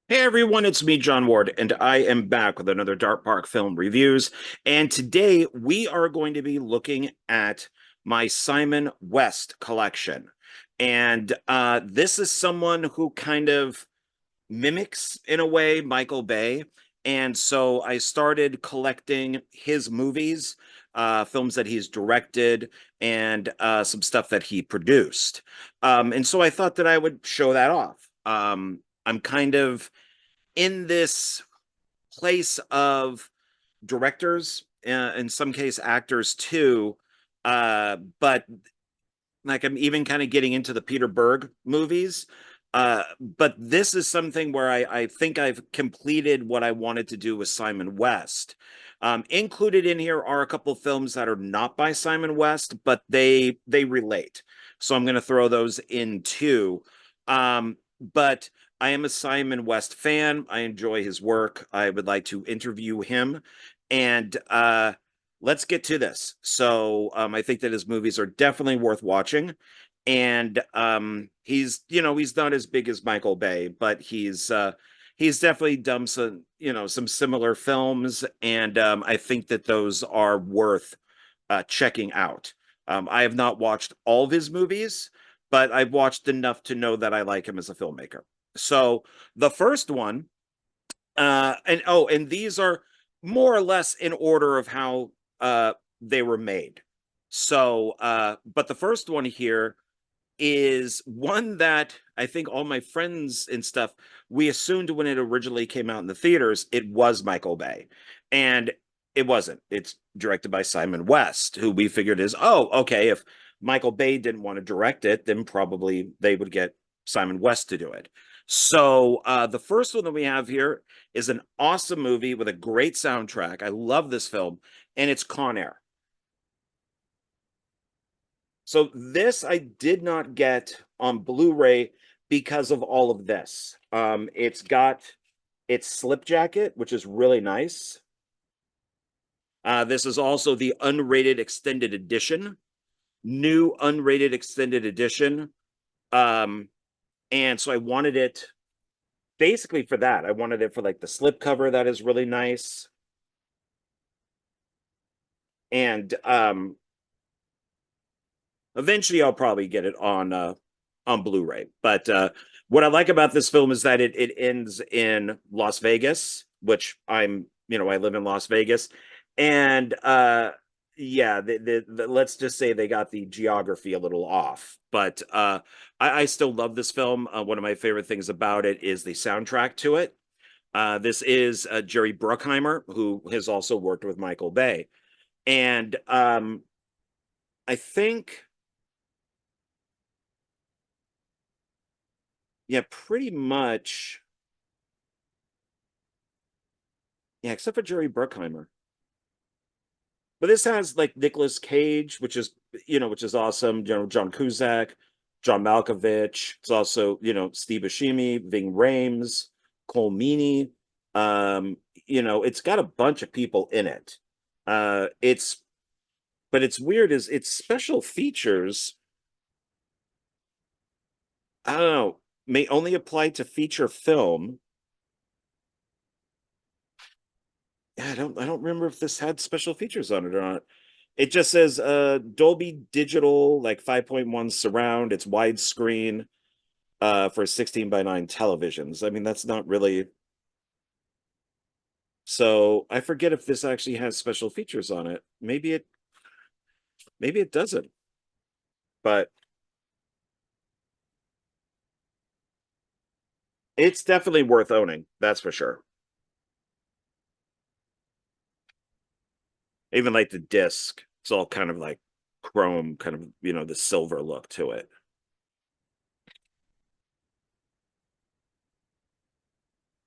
Hey everyone, it's me, John Ward, and I am back with another Dark Park Film Reviews. And today we are going to be looking at my Simon West collection. And this is someone who kind of mimics, in a way, Michael Bay. And so I started collecting his movies, films that he's directed, and some stuff that he produced. And so I thought that I would show that off. I'm kind of in this place of directors, in some case actors too, but like I'm even kind of getting into the Peter Berg movies. But this is something where I think I've completed what I wanted to do with Simon West. Included in here are a couple of films that are not by Simon West, but they relate. So I'm going to throw those in too. But I am a Simon West fan. I enjoy his work. I would like to interview him. And let's get to this. So I think that his movies are definitely worth watching. And he's not as big as Michael Bay, but he's definitely done some similar films, and I think that those are worth checking out. I have not watched all of his movies, but I've watched enough to know that I like him as a filmmaker. So the first one, and these are more or less in order of how they were made. So, but the first one here is one that I think all my friends and stuff, we assumed when it originally came out in the theaters, it was Michael Bay. And it wasn't. It's directed by Simon West, who we figured is, oh, okay, if Michael Bay didn't want to direct it, then probably they would get Simon West to do it. So the first one that we have here is an awesome movie with a great soundtrack. I love this film, and it's Con Air. So this I did not get on Blu-ray because of all of this. It's got its slip jacket, which is really nice. This is also the unrated extended edition, new unrated extended edition. Um, and so I wanted it basically for that. I wanted it for like the slip cover that is really nice. And eventually I'll probably get it on Blu-ray. But what I like about this film is that it ends in Las Vegas, which I live in Las Vegas, and yeah, let's just say they got the geography a little off, but I still love this film. One of my favorite things about it is the soundtrack to it. This is Jerry Bruckheimer, who has also worked with Michael Bay, and I think yeah, pretty much. Yeah, except for Jerry Bruckheimer. But this has like Nicolas Cage, which is awesome. John Cusack, John Malkovich. It's also, Steve Buscemi, Ving Rhames, Cole Meany. It's got a bunch of people in it. It's but it's weird is its special features, I don't know, may only apply to feature film. Yeah, I don't remember if this had special features on it or not. It just says Dolby Digital, like 5.1 surround, it's widescreen for 16 by 9 televisions. I mean, that's not really, so I forget if this actually has special features on it. Maybe it doesn't, but it's definitely worth owning, that's for sure. Even like the disc, it's all kind of like chrome, kind of, the silver look to it.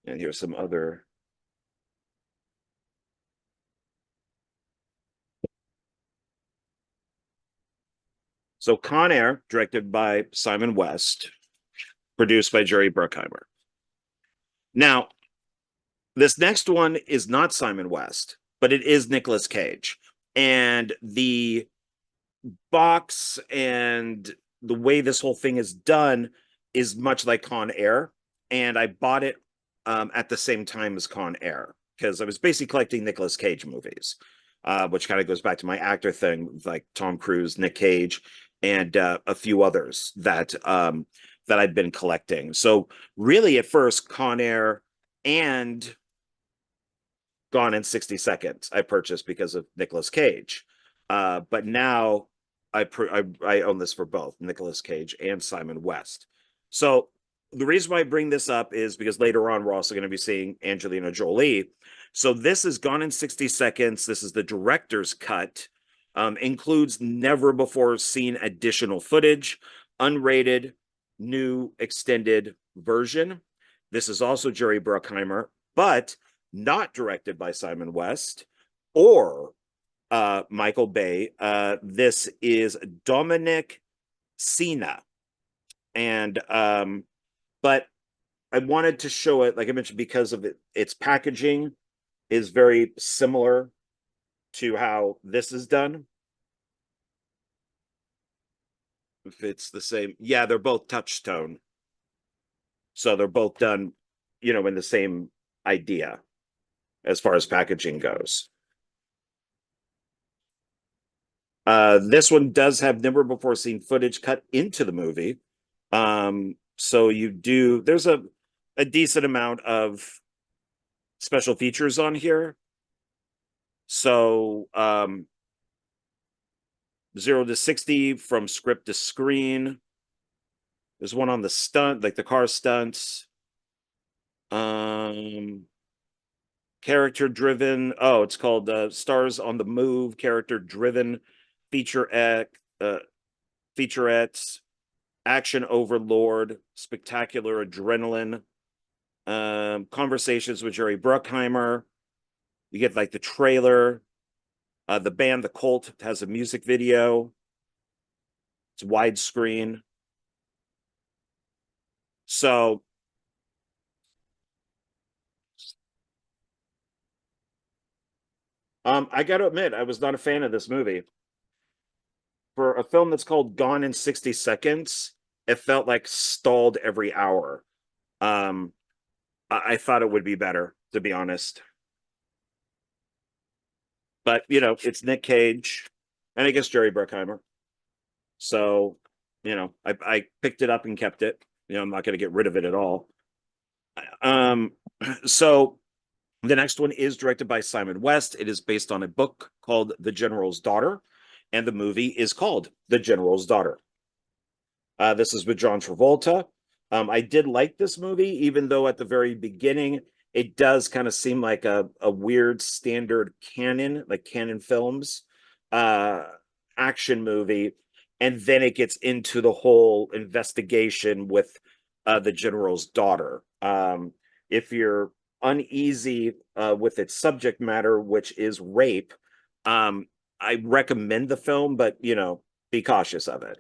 And here's some other. So Con Air, directed by Simon West, produced by Jerry Bruckheimer. Now, this next one is not Simon West, but it is Nicolas Cage. And the box and the way this whole thing is done is much like Con Air. And I bought it at the same time as Con Air, because I was basically collecting Nicolas Cage movies, which kind of goes back to my actor thing, like Tom Cruise, Nick Cage, and a few others that I've been collecting. So really, at first, Con Air and Gone in 60 Seconds I purchased because of Nicolas Cage. But now I own this for both Nicolas Cage and Simon West. So the reason why I bring this up is because later on we're also going to be seeing Angelina Jolie. So this is Gone in 60 Seconds. This is the director's cut. Includes never before seen additional footage, unrated, new extended version. This is also Jerry Bruckheimer, but not directed by Simon West or Michael Bay. This is Dominic Sena. And but I wanted to show it, like I mentioned, because of its packaging is very similar to how this is done. If it's the same, yeah, they're both touchstone. So they're both done, in the same idea as far as packaging goes. This one does have never before seen footage cut into the movie. So there's a decent amount of special features on here. So 0 to 60 from script to screen. There's one on the stunt, like the car stunts. Character driven. Oh, it's called Stars on the Move, character driven featurettes, action overlord, spectacular adrenaline, conversations with Jerry Bruckheimer. You get like the trailer. The band The Cult has a music video. It's widescreen. So I got to admit, I was not a fan of this movie. For a film that's called Gone in 60 Seconds, it felt like stalled every hour. I thought it would be better, to be honest. But, it's Nick Cage and I guess Jerry Bruckheimer. So, I picked it up and kept it. I'm not going to get rid of it at all. So the next one is directed by Simon West. It is based on a book called The General's Daughter, and the movie is called The General's Daughter. This is with John Travolta. I did like this movie, even though at the very beginning it does kind of seem like a weird standard canon, like canon films, action movie. And then it gets into the whole investigation with the general's daughter. If you're uneasy with its subject matter, which is rape, I recommend the film, but be cautious of it.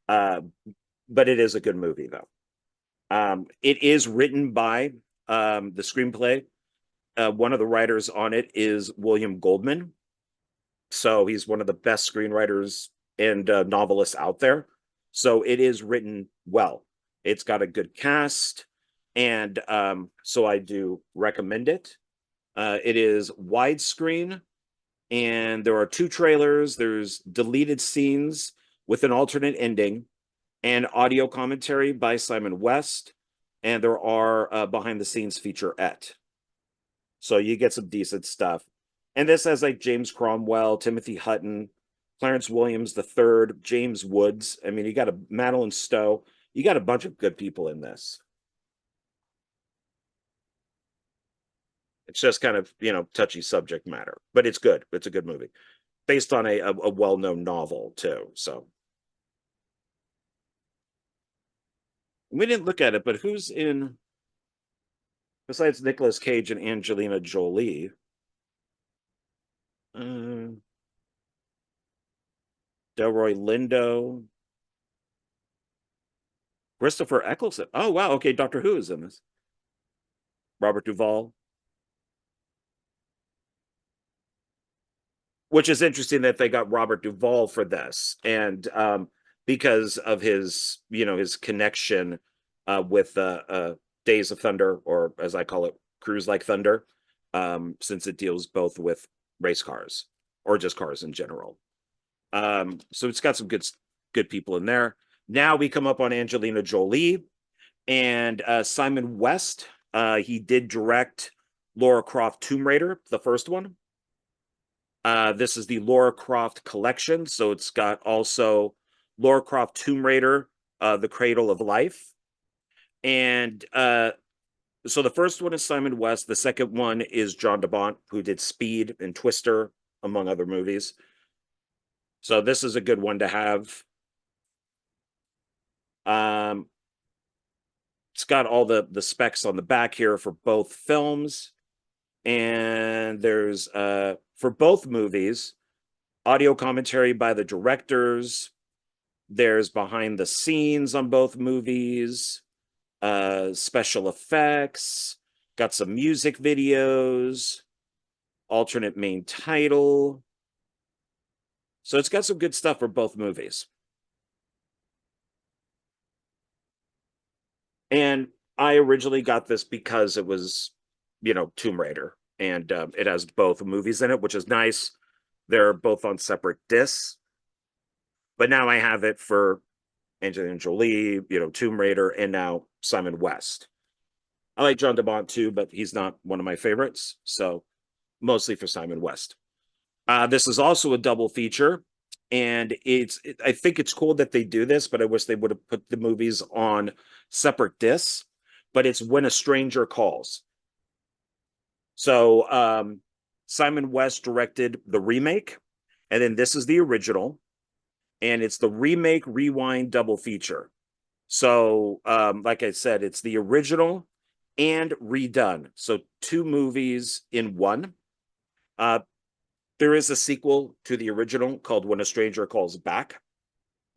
But it is a good movie, though. It is written by the screenplay. One of the writers on it is William Goldman. So he's one of the best screenwriters and novelists out there. So it is written well. It's got a good cast. And so I do recommend it. It is widescreen. And there are 2 trailers. There's deleted scenes with an alternate ending and audio commentary by Simon West. And there are behind the scenes featurette. So you get some decent stuff. And this has like James Cromwell, Timothy Hutton, Clarence Williams III, James Woods. I mean, you got a Madeline Stowe. You got a bunch of good people in this. It's just kind of, touchy subject matter, but it's good. It's a good movie based on a well-known novel too. So we didn't look at it, but who's in besides Nicolas Cage and Angelina Jolie? Delroy Lindo, Christopher Eccleston. Oh wow, okay, Doctor Who is in this. Robert Duvall. Which is interesting that they got Robert Duvall for this, and because of his, his connection with Days of Thunder, or as I call it, Cruise Like Thunder, since it deals both with race cars or just cars in general. So it's got some good people in there. Now we come up on Angelina Jolie and Simon West. He did direct Lara Croft Tomb Raider, the first one. This is the Lara Croft collection, so it's got also Lara Croft Tomb Raider, The Cradle of Life. And so the first one is Simon West. The second one is John DeBont, who did Speed and Twister, among other movies. So this is a good one to have. It's got all the specs on the back here for both films. And there's, for both movies, audio commentary by the directors. There's behind the scenes on both movies, special effects, got some music videos, alternate main title. So it's got some good stuff for both movies. And I originally got this because it was, Tomb Raider, and it has both movies in it, which is nice. They're both on separate discs. But now I have it for Angelina Jolie, Tomb Raider, and now Simon West. I like John DeBont too, but he's not one of my favorites. So mostly for Simon West. This is also a double feature. And I think it's cool that they do this, but I wish they would have put the movies on separate discs. But it's When a Stranger Calls. So Simon West directed the remake, and then this is the original, and it's the remake rewind double feature. So like I said, it's the original and redone. So 2 movies in one. There is a sequel to the original called When a Stranger Calls Back.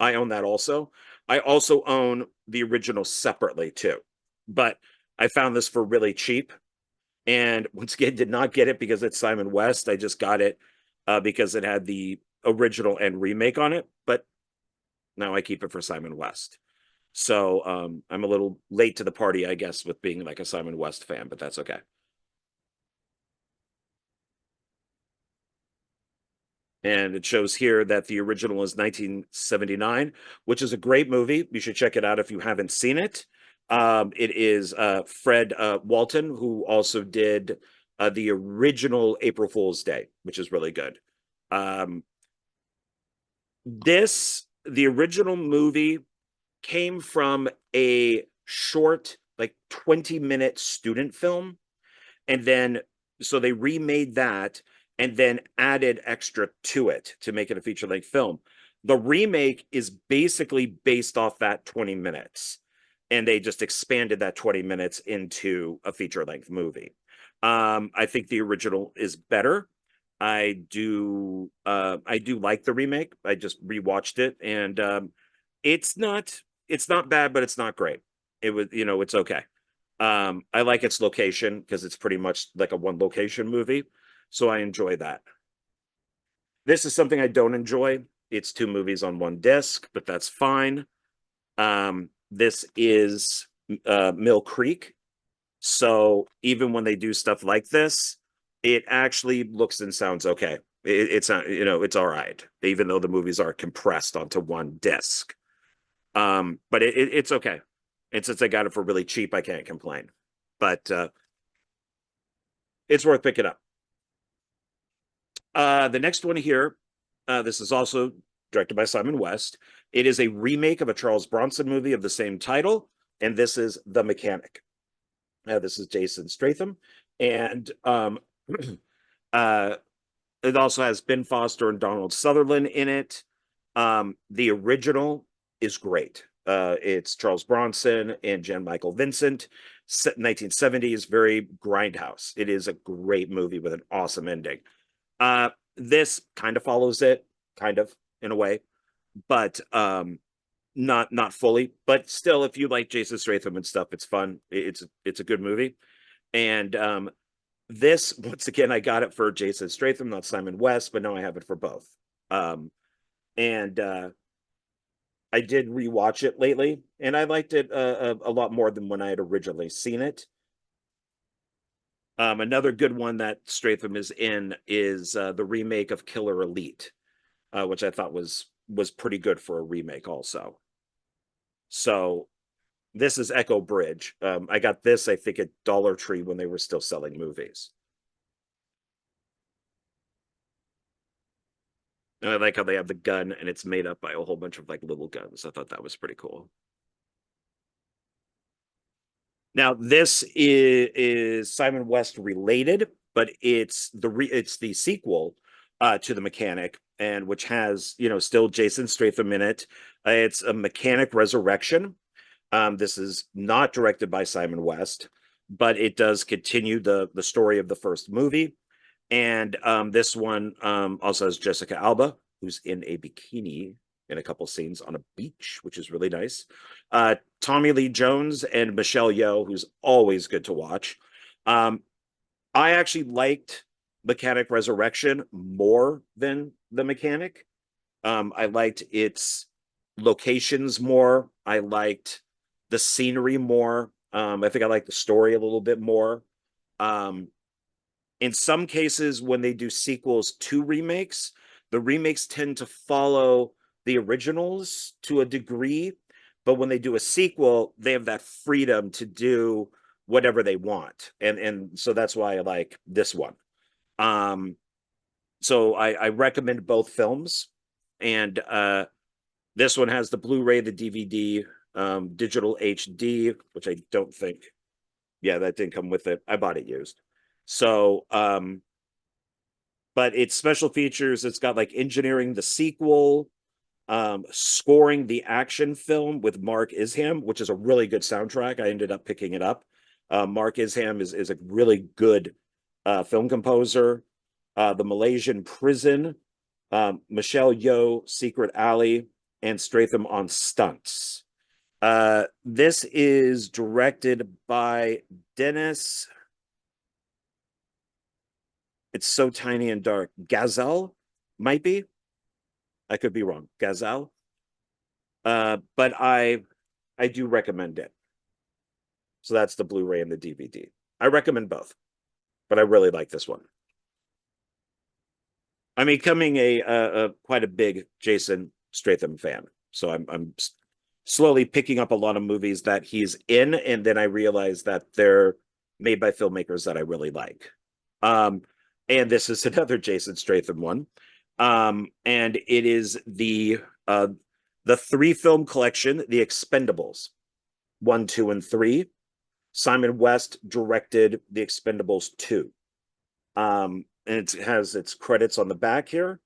I own that also. I also own the original separately too. But I found this for really cheap. And once again, did not get it because it's Simon West. I just got it because it had the original and remake on it. But now I keep it for Simon West. So I'm a little late to the party, I guess, with being like a Simon West fan, but that's okay. And it shows here that the original is 1979, which is a great movie. You should check it out if you haven't seen it. It is Fred Walton, who also did the original April Fool's Day, which is really good. The original movie came from a short, like 20-minute student film. And then, so they remade that and then added extra to it to make it a feature-length film. The remake is basically based off that 20 minutes, and they just expanded that 20 minutes into a feature-length movie. I think the original is better. I do like the remake. I just rewatched it, and it's not bad, but it's not great. It was, it's okay. I like its location because it's pretty much like a one location movie. So I enjoy that. This is something I don't enjoy. It's 2 movies on one disc, but that's fine. This is Mill Creek. So even when they do stuff like this, it actually looks and sounds okay. It's not, it's all right, even though the movies are compressed onto one disc. But it's okay. And since I got it for really cheap, I can't complain. But it's worth picking up. The next one here, this is also directed by Simon West. It is a remake of a Charles Bronson movie of the same title, and this is The Mechanic. This is Jason Statham, and it also has Ben Foster and Donald Sutherland in it. The original is great. It's Charles Bronson and Jan Michael Vincent. 1970s, very grindhouse. It is a great movie with an awesome ending. This kind of follows it, kind of in a way, but not fully. But still, if you like Jason Statham and stuff, it's fun. It's a good movie. And this, once again, I got it for Jason Statham, not Simon West, but now I have it for both. And I did rewatch it lately, and I liked it a lot more than when I had originally seen it. Another good one that Stratham is in is the remake of Killer Elite, which I thought was pretty good for a remake also. So this is Echo Bridge. I got this, I think, at Dollar Tree when they were still selling movies. And I like how they have the gun and it's made up by a whole bunch of like little guns. I thought that was pretty cool. Now, this is Simon West related, but it's the sequel to The Mechanic, and which has, you know, still Jason Statham in it. It's a Mechanic Resurrection. This is not directed by Simon West, but it does continue the story of the first movie. And this one also has Jessica Alba, who's in a bikini in a couple scenes on a beach, which is really nice. Tommy Lee Jones and Michelle Yeoh, who's always good to watch. I actually liked Mechanic Resurrection more than The Mechanic. I liked its locations more. I liked the scenery more. I think I liked the story a little bit more. In some cases, when they do sequels to remakes, the remakes tend to follow the originals to a degree, but when they do a sequel, they have that freedom to do whatever they want, and so that's why I like this one. Um, so I recommend both films, and this one has the Blu-ray, the DVD, digital HD, which I don't think, yeah, that didn't come with it. I bought it used. So, but it's special features. It's got like engineering the sequel, scoring the action film with Mark Isham, which is a really good soundtrack. I ended up picking it up. Mark Isham is a really good film composer. The Malaysian Prison, Michelle Yeoh, Secret Alley, and Stratham on stunts. This is directed by Dennis. It's so tiny and dark. Gazelle, might be. I could be wrong. Gazelle. But I do recommend it. So that's the Blu-ray and the DVD. I recommend both, but I really like this one. I'm becoming a quite a big Jason Statham fan, so I'm slowly picking up a lot of movies that he's in, and then I realize that they're made by filmmakers that I really like. And this is another Jason Statham one, and it is the three film collection, The Expendables, 1, 2, and 3. Simon West directed The Expendables 2. And it has its credits on the back here.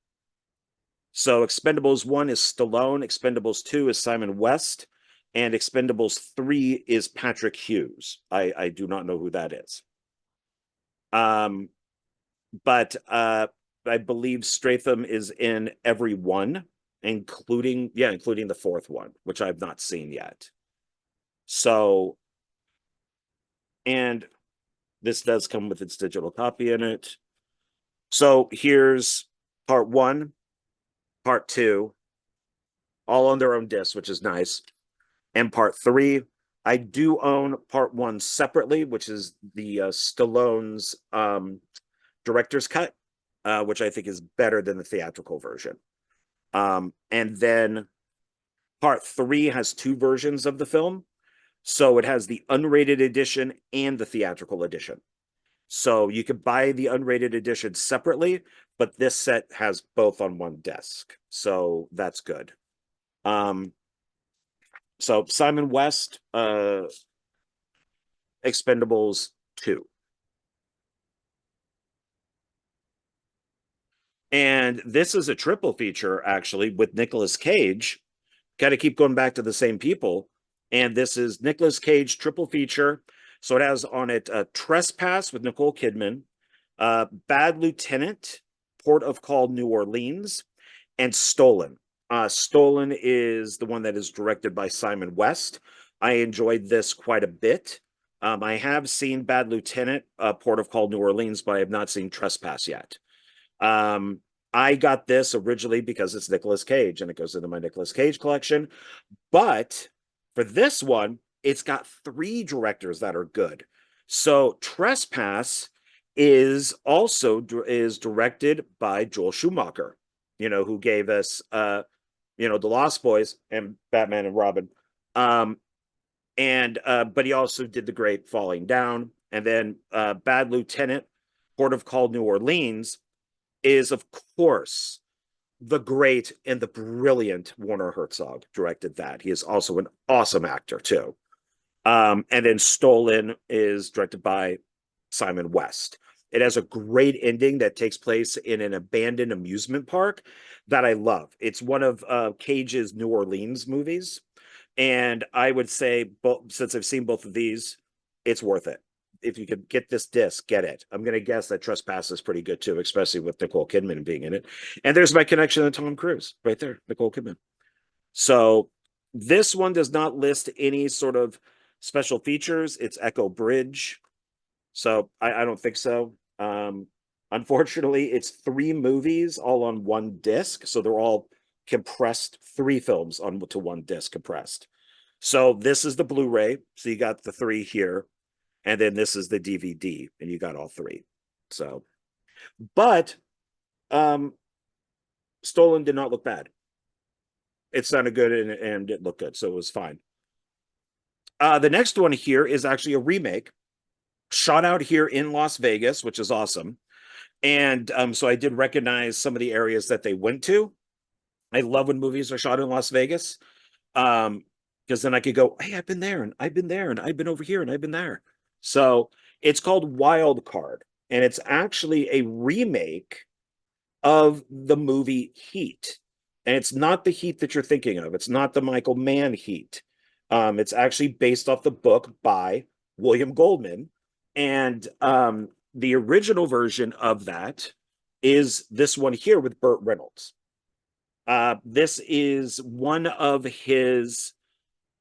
So Expendables 1 is Stallone, Expendables 2 is Simon West, and Expendables 3 is Patrick Hughes. I do not know who that is. But I believe Statham is in every one, including the fourth one, which I've not seen yet. So, and this does come with its digital copy in it. So here's part 1, part 2, all on their own disc, which is nice. And part 3, I do own part 1 separately, which is the Stallone's director's cut, which I think is better than the theatrical version. And then part 3 has 2 versions of the film. So it has the unrated edition and the theatrical edition. So you could buy the unrated edition separately, but this set has both on one disc. So that's good. So Simon West, Expendables 2. And this is a triple feature, actually, with Nicolas Cage. Got to keep going back to the same people. And this is Nicolas Cage triple feature. So it has on it Trespass with Nicole Kidman, Bad Lieutenant, Port of Call, New Orleans, and Stolen. Stolen is the one that is directed by Simon West. I enjoyed this quite a bit. I have seen Bad Lieutenant, Port of Call, New Orleans, but I have not seen Trespass yet. I I got this originally because it's Nicolas Cage and it goes into my Nicolas Cage collection. But for this one, it's got three directors that are good. So Trespass is also is directed by Joel Schumacher, who gave us The Lost Boys and Batman and Robin. Um, and but he also did the great Falling Down, and then Bad Lieutenant, Port of Call, New Orleans is of course the great and the brilliant Werner Herzog directed that. He is also an awesome actor too. And then Stolen is directed by Simon West. It has a great ending that takes place in an abandoned amusement park that I love. It's one of Cage's New Orleans movies. And I would say, since I've seen both of these, it's worth it. If you could get this disc, get it. I'm going to guess that Trespass is pretty good too, especially with Nicole Kidman being in it. And there's my connection to Tom Cruise right there, Nicole Kidman. So this one does not list any sort of special features. It's Echo Bridge. So I don't think so. Unfortunately, it's three movies all on one disc. So they're all compressed, three films onto one disc compressed. So this is the Blu-ray. So you got the three here. And then this is the DVD, and you got all three. So, but Stolen did not look bad. It sounded good and it looked good, so it was fine. The next one here is actually a remake, shot out here in Las Vegas, which is awesome. And so I did recognize some of the areas that they went to. I love when movies are shot in Las Vegas, because then I could go, hey, I've been there, and I've been there, and I've been over here, and I've been there. So it's called Wild Card, and it's actually a remake of the movie Heat. And it's not the Heat that you're thinking of. It's not the Michael Mann Heat. It's actually based off the book by William Goldman. And the original version of that is this one here with Burt Reynolds. This is one of his,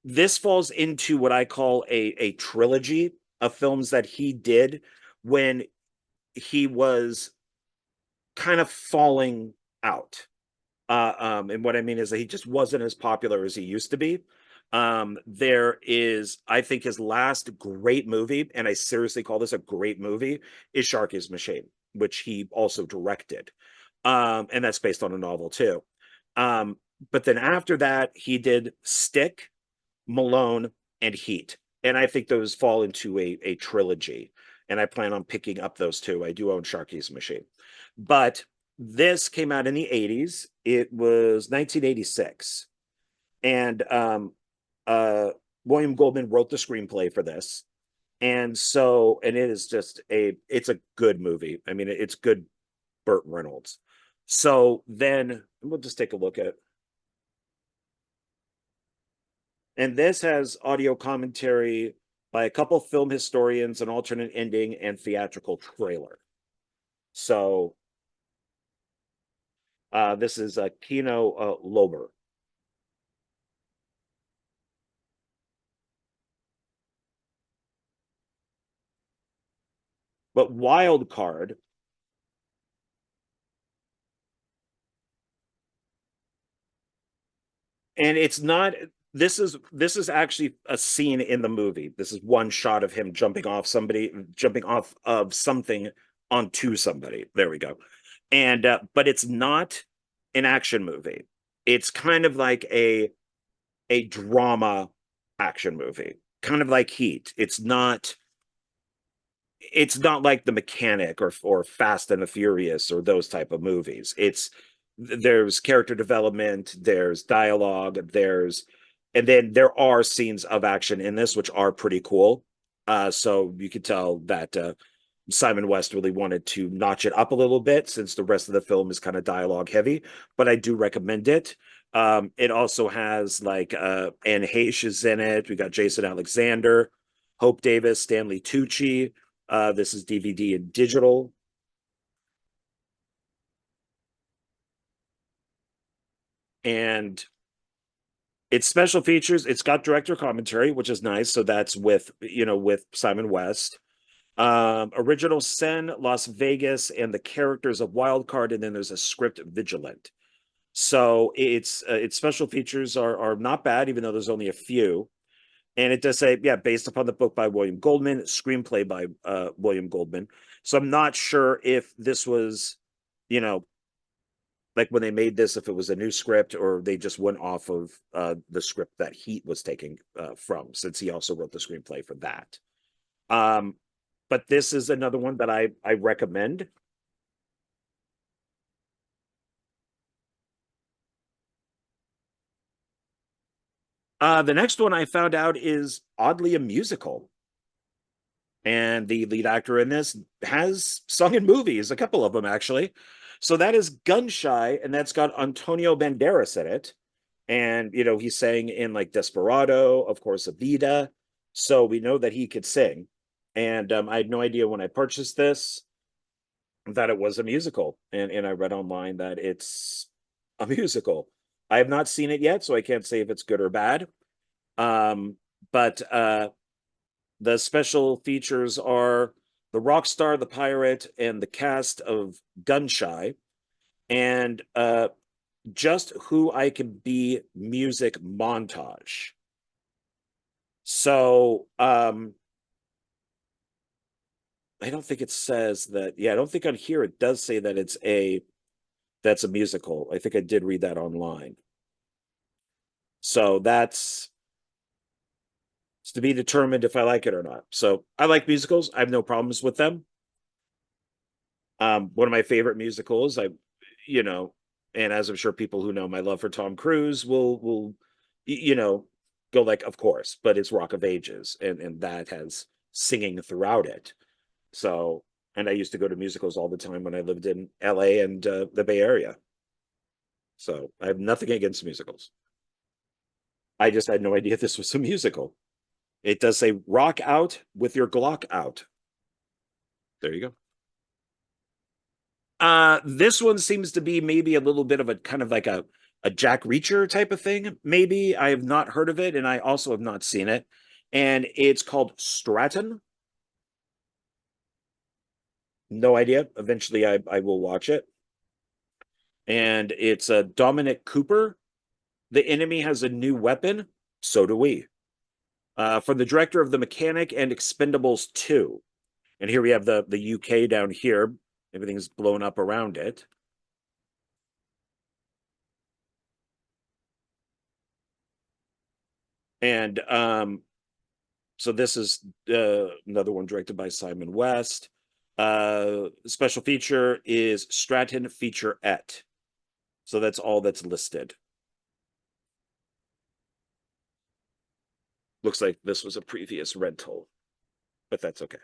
this falls into what I call a trilogy of films that he did when he was kind of falling out. And what I mean is that he just wasn't as popular as he used to be. There is, I think, his last great movie, and I seriously call this a great movie, is Sharky's Machine, which he also directed. And that's based on a novel too. But then after that, he did Stick, Malone, and Heat. And I think those fall into a trilogy. And I plan on picking up those two. I do own Sharky's Machine. But this came out in the 80s. It was 1986. And William Goldman wrote the screenplay for this. And so, and it is just it's a good movie. I mean, it's good Burt Reynolds. So then we'll just take a look at it. And this has audio commentary by a couple film historians, an alternate ending, and theatrical trailer. So this is Kino Lober. But Wild Card, and it's not, this is actually a scene in the movie. This is one shot of him jumping off of something onto somebody. There we go. And but it's not an action movie. It's kind of like a drama action movie, kind of like Heat. It's not like The Mechanic or Fast and the Furious or those type of movies. There's character development, there's dialogue, and then there are scenes of action in this which are pretty cool. So you could tell that Simon West really wanted to notch it up a little bit since the rest of the film is kind of dialogue heavy, but I do recommend it. It also has like Anne Heche is in it. We got Jason Alexander, Hope Davis, Stanley Tucci. This is DVD and digital. And it's special features. It's got director commentary, which is nice. So that's with Simon West. Original Sin, Las Vegas, and the characters of Wildcard, and then there's a script Vigilant. So its special features are not bad, even though there's only a few. And it does say, yeah, based upon the book by William Goldman, screenplay by William Goldman. So I'm not sure if this was, you know, like when they made this, if it was a new script or they just went off of the script that Heat was taking from, since he also wrote the screenplay for that. Um, but this is another one that I recommend. The next one I found out is oddly a musical. And the lead actor in this has sung in movies, a couple of them actually. So that is Gunshy, and that's got Antonio Banderas in it. And he sang in like Desperado, of course, Evita. So we know that he could sing. And I had no idea when I purchased this that it was a musical. And I read online that it's a musical. I have not seen it yet, so I can't say if it's good or bad. But the special features are the rock star, the pirate, and the cast of Gunshy, and Just Who I Can Be music montage. So I don't think it says that. Yeah, I don't think on here it does say that that's a musical. I think I did read that online. So that's it's to be determined if I like it or not. So I like musicals. I have no problems with them. One of my favorite musicals, you know, and as I'm sure people who know my love for Tom Cruise will, you know, go like, of course, but it's Rock of Ages, and that has singing throughout it. So, and I used to go to musicals all the time when I lived in LA and the Bay Area. So I have nothing against musicals. I just had no idea this was a musical. It does say rock out with your Glock out. There you go. This one seems to be maybe a little bit of a kind of like a Jack Reacher type of thing. Maybe I have not heard of it, and I also have not seen it. And it's called Stratton. No idea. Eventually, I will watch it. And it's a Dominic Cooper. The enemy has a new weapon. So do we. From the director of The Mechanic and Expendables 2. And here we have the UK down here. Everything's blown up around it. And so this is another one directed by Simon West. Special feature is Stratton Featurette. So that's all that's listed. Looks like this was a previous rental, but that's okay.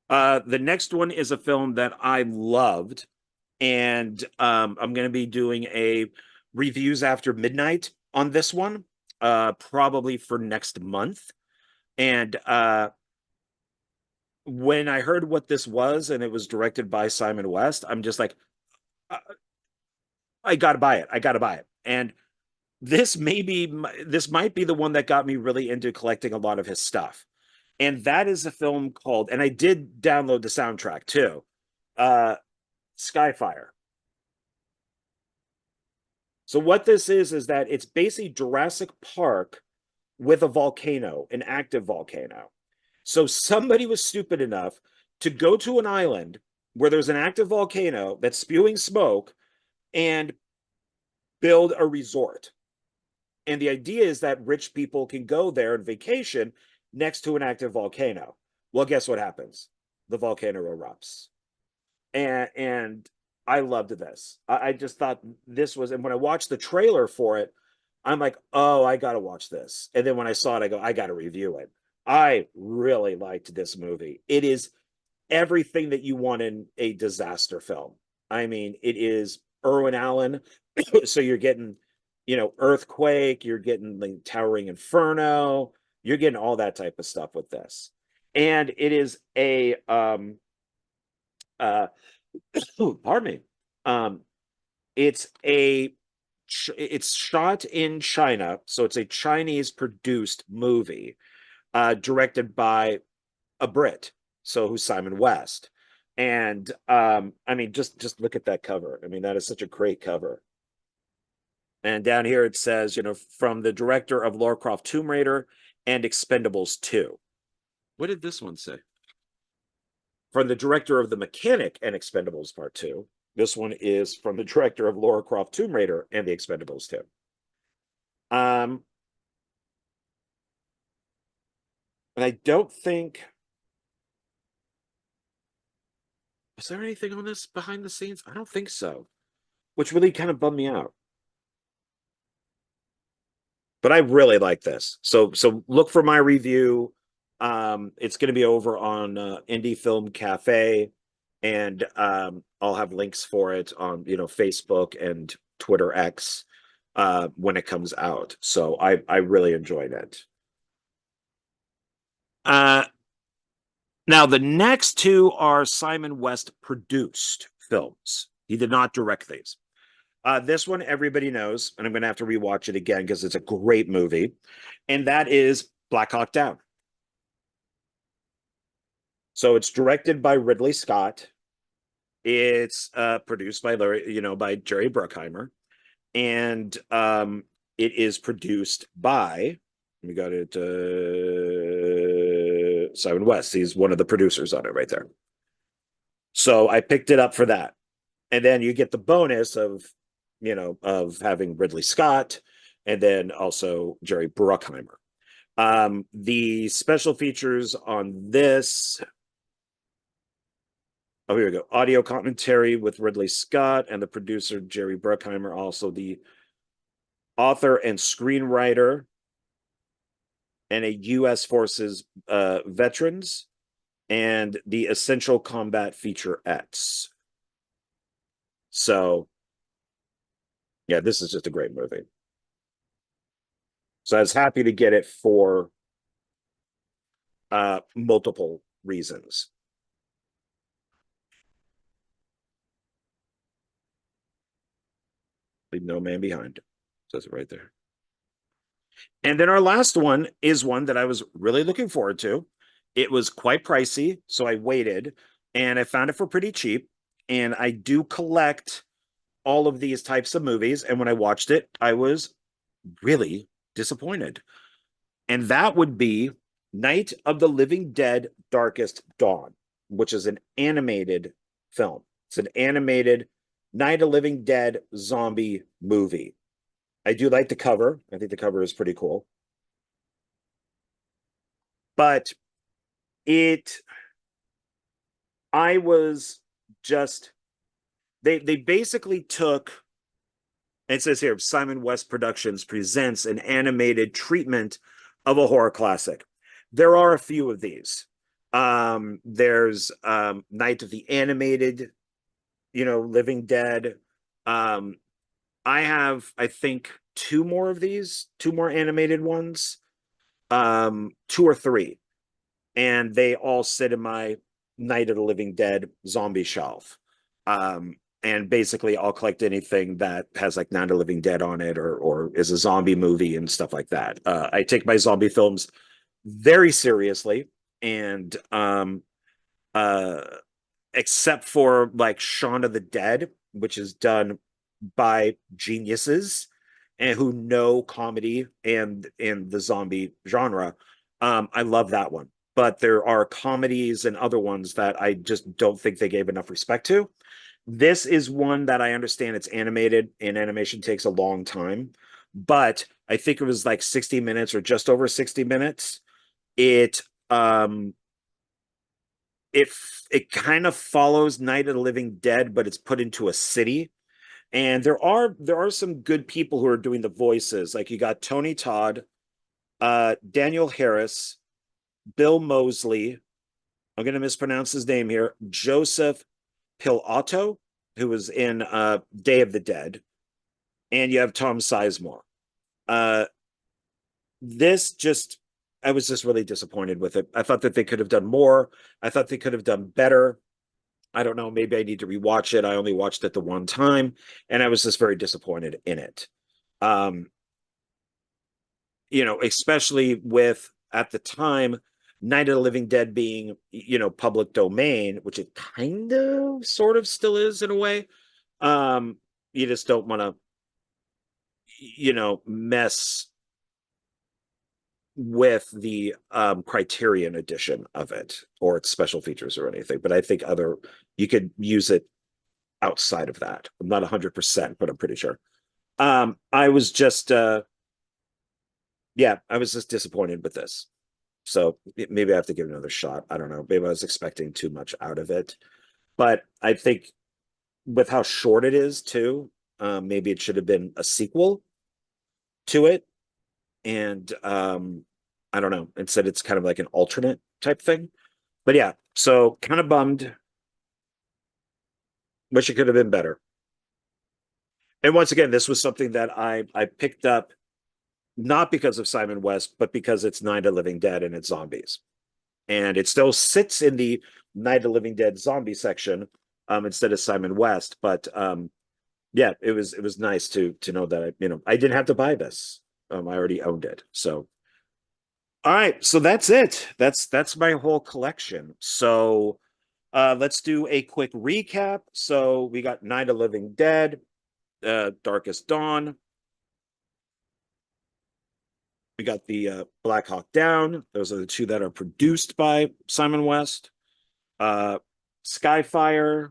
The next one is a film that I loved, and I'm going to be doing a reviews after midnight on this one, probably for next month. And when I heard what this was and it was directed by Simon West, I'm just like, uh, I gotta buy it. I gotta buy it. And this might be the one that got me really into collecting a lot of his stuff. And that is a film called, and I did download the soundtrack too, uh, Skyfire. So what this is that it's basically Jurassic Park with a volcano, an active volcano. So somebody was stupid enough to go to an island where there's an active volcano that's spewing smoke and build a resort. And the idea is that rich people can go there and vacation next to an active volcano. Well, guess what happens? The volcano erupts. And I loved this. I just thought this was, and when I watched the trailer for it, I'm like, oh, I gotta watch this. And then when I saw it, I go, I gotta review it. I really liked this movie. It is everything that you want in a disaster film. I mean, it is Irwin Allen. So you're getting, Earthquake, you're getting the Towering Inferno, you're getting all that type of stuff with this. And it is a uh pardon me. It's a it's shot in China, so it's a Chinese produced movie, directed by a Brit, so who's Simon West. And I mean, just look at that cover. I mean, that is such a great cover. And down here it says, from the director of Lara Croft Tomb Raider and Expendables 2. What did this one say? From the director of The Mechanic and Expendables Part 2. This one is from the director of Lara Croft Tomb Raider and the Expendables 2. And I don't think, is there anything on this behind the scenes? I don't think so, which really kind of bummed me out. But I really like this. So look for my review. It's going to be over on Indie Film Cafe, and I'll have links for it on Facebook and Twitter X when it comes out. So I really enjoyed it. Now the next two are Simon West produced films. He did not direct these. This one everybody knows, and I'm going to have to rewatch it again because it's a great movie, and that is Black Hawk Down. So it's directed by Ridley Scott. It's produced by by Jerry Bruckheimer, and it is produced by, we got it, Simon West. He's one of the producers on it right there. So I picked it up for that, and then you get the bonus of having Ridley Scott, and then also Jerry Bruckheimer. The special features on this, oh, here we go. Audio commentary with Ridley Scott and the producer Jerry Bruckheimer, also the author and screenwriter, and a U.S. Forces veterans, and the Essential Combat Featurettes. So, yeah, this is just a great movie. So I was happy to get it for multiple reasons. Leave no man behind. Says it right there. And then our last one is one that I was really looking forward to. It was quite pricey, so I waited, and I found it for pretty cheap. And I do collect all of these types of movies, and when I watched it, I was really disappointed. And that would be Night of the Living Dead Darkest Dawn, which is an animated film. It's an animated Night of the Living Dead zombie movie. I do like the cover. I think the cover is pretty cool. But I was just, they basically took, it says here, Simon West Productions presents an animated treatment of a horror classic. There are a few of these. There's Night of the Animated, Living Dead. I have, I think, two more of these, two more animated ones, two or three. And they all sit in my Night of the Living Dead zombie shelf. And basically I'll collect anything that has like Night of the Living Dead on it, or is a zombie movie and stuff like that. I take my zombie films very seriously, and except for like Shaun of the Dead, which is done by geniuses and who know comedy and in the zombie genre. I love that one, but there are comedies and other ones that I just don't think they gave enough respect to. This is one that I understand it's animated, and animation takes a long time, but I think it was like 60 minutes or just over 60 minutes. It kind of follows Night of the Living Dead, but it's put into a city. And there are some good people who are doing the voices. Like you got Tony Todd, Daniel Harris, Bill Moseley. I'm going to mispronounce his name here. Joseph Pilato, who was in Day of the Dead. And you have Tom Sizemore. I was just really disappointed with it. I thought that they could have done more. I thought they could have done better. I don't know, maybe I need to rewatch it. I only watched it the one time, and I was just very disappointed in it. Um, especially with at the time Night of the Living Dead being, public domain, which it kind of sort of still is in a way. Um, you just don't want to, mess with the Criterion edition of it or its special features or anything. But I think you could use it outside of that. I'm not 100%, but I'm pretty sure. I was just yeah, I was just disappointed with this. So maybe I have to give it another shot. I don't know. Maybe I was expecting too much out of it. But I think with how short it is too, maybe it should have been a sequel to it. And I don't know. Instead, it's kind of like an alternate type thing. But yeah, so kind of bummed. Wish it could have been better. And once again, this was something that I picked up not because of Simon West, but because it's Night of the Living Dead and it's zombies. And it still sits in the Night of the Living Dead zombie section instead of Simon West. But yeah, it was nice to know that I didn't have to buy this. I already owned it. So all right, so that's it. That's my whole collection. So let's do a quick recap. So we got Night of the Living Dead, Darkest Dawn. We got the Black Hawk Down. Those are the two that are produced by Simon West. Skyfire,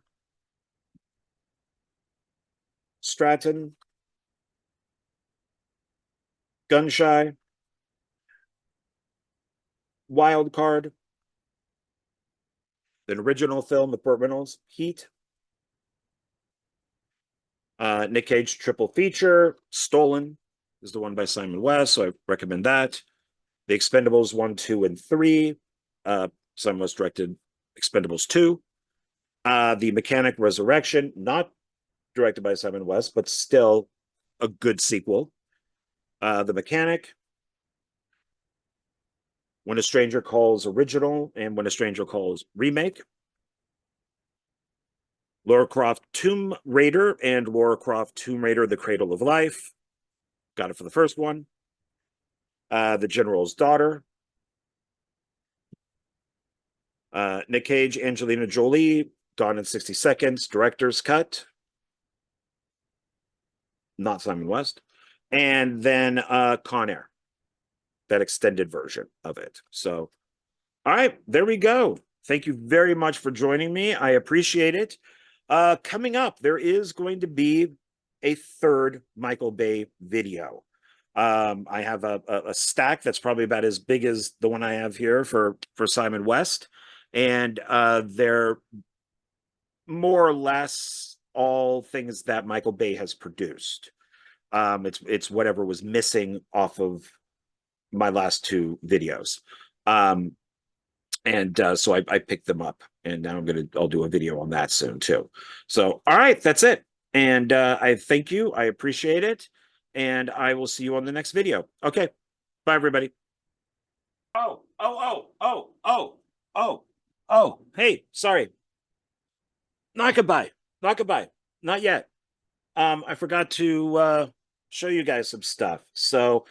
Stratton, Gunshy, Wild Card, the original film with Burt Reynolds, Heat, Nick Cage triple feature, Stolen is the one by Simon West, so I recommend that. The Expendables 1, 2, and 3. Simon West directed Expendables 2. The Mechanic Resurrection, not directed by Simon West, but still a good sequel. The Mechanic, When a Stranger Calls original, and When a Stranger Calls remake. Lara Croft Tomb Raider and Lara Croft Tomb Raider The Cradle of Life. Got it for the first one. The General's Daughter. Nick Cage, Angelina Jolie, Gone in 60 Seconds, Director's Cut. Not Simon West. And then Con Air, that extended version of it. So, all right, there we go. Thank you very much for joining me. I appreciate it. Coming up, there is going to be a third Michael Bay video. I have a stack that's probably about as big as the one I have here for Simon West, and they're more or less all things that Michael Bay has produced. It's whatever was missing off of my last two videos. And so I picked them up, and now I'll do a video on that soon too. So, all right, that's it. And I thank you. I appreciate it. And I will see you on the next video. Okay. Bye, everybody. Oh. Hey, sorry. Not goodbye. Not goodbye. Not yet. I forgot to show you guys some stuff. So,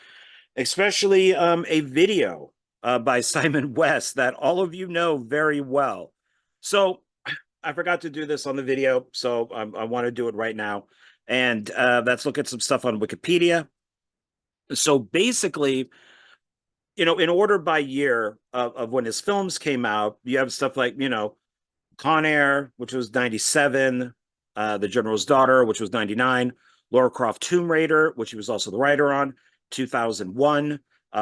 especially a video by Simon West that all of you know very well. So I forgot to do this on the video, so I want to do it right now. And let's look at some stuff on Wikipedia. So basically, in order by year of when his films came out, you have stuff like, Con Air, which was 97, The General's Daughter, which was 99, Lara Croft Tomb Raider, which he was also the writer on, 2001.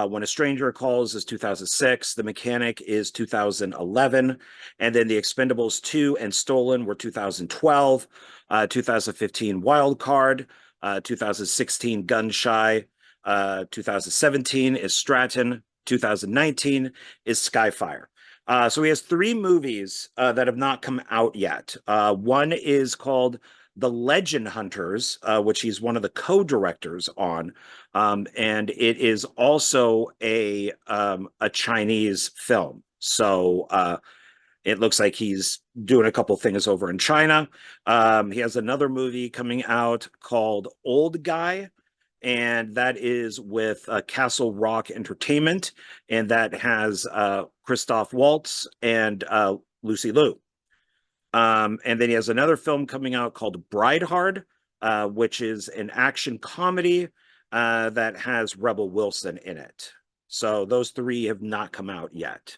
When a Stranger Calls is 2006. The Mechanic is 2011. And then The Expendables 2 and Stolen were 2012. 2015 Wild Card. 2016 Gun Shy. 2017 is Stratton. 2019 is Skyfire. So he has three movies that have not come out yet. One is called The Legend Hunters, which he's one of the co-directors on, and it is also a Chinese film. So it looks like he's doing a couple things over in China. He has another movie coming out called Old Guy, and that is with Castle Rock Entertainment, and that has Christoph Waltz and Lucy Liu. And then he has another film coming out called Bride Hard, which is an action comedy that has Rebel Wilson in it. So those three have not come out yet.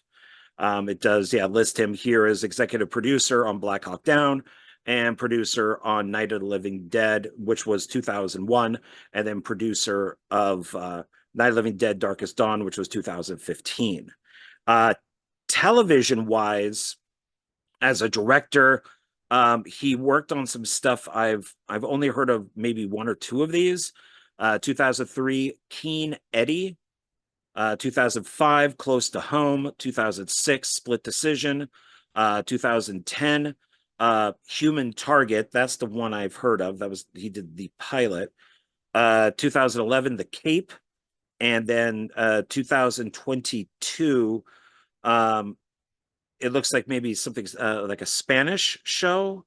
It does, list him here as executive producer on Black Hawk Down and producer on Night of the Living Dead, which was 2001, and then producer of Night of the Living Dead Darkest Dawn, which was 2015. Television-wise, as a director, he worked on some stuff I've only heard of maybe one or two of these. 2003, Keen Eddie. 2005, Close to Home. 2006, Split Decision. 2010, Human Target. That's the one I've heard of. He did the pilot. 2011, The Cape. And then 2022, it looks like maybe something like a Spanish show.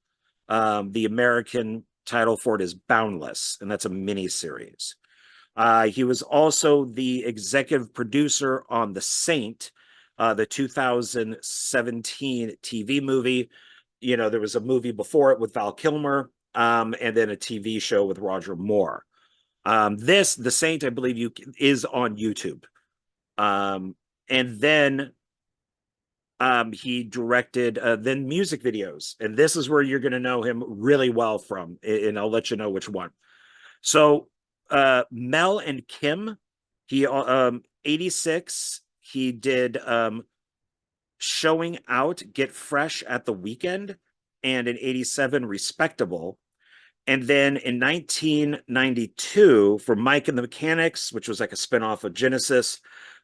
The American title for it is Boundless, and that's a mini series. He was also the executive producer on The Saint, the 2017 TV movie. There was a movie before it with Val Kilmer, and then a TV show with Roger Moore. The Saint, I believe, is on YouTube. And then he directed then music videos, and this is where you're going to know him really well from, and I'll let you know which one. So Mel and Kim, he 86, he did Showing Out, Get Fresh at the Weekend, and in 87, Respectable. And then in 1992, for Mike and the Mechanics, which was like a spinoff of Genesis,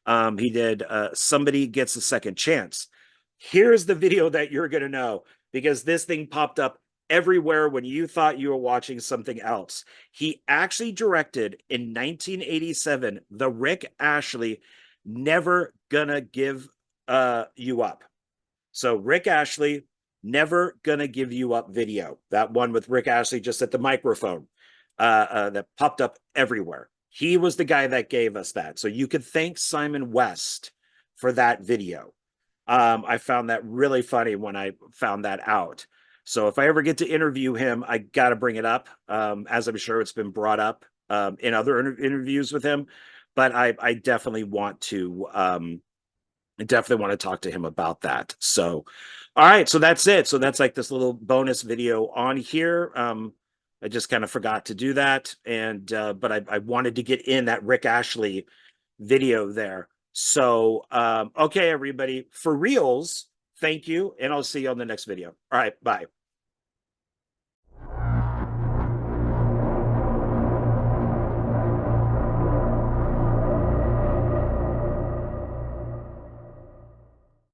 he did Somebody Gets a Second Chance. Here's the video that you're going to know, because this thing popped up everywhere when you thought you were watching something else. He actually directed in 1987 the Rick Ashley Never Gonna Give You Up. So Rick Ashley, Never Gonna Give You Up video. That one with Rick Ashley just at the microphone that popped up everywhere. He was the guy that gave us that. So you could thank Simon West for that video. I found that really funny when I found that out. So if I ever get to interview him, I got to bring it up, as I'm sure it's been brought up in other interviews with him. But I definitely want to talk to him about that. So, all right, so that's it. So that's like this little bonus video on here. I just kind of forgot to do that, and but I wanted to get in that Rick Ashley video there. So, okay, everybody, for reals, thank you, and I'll see you on the next video. All right, bye.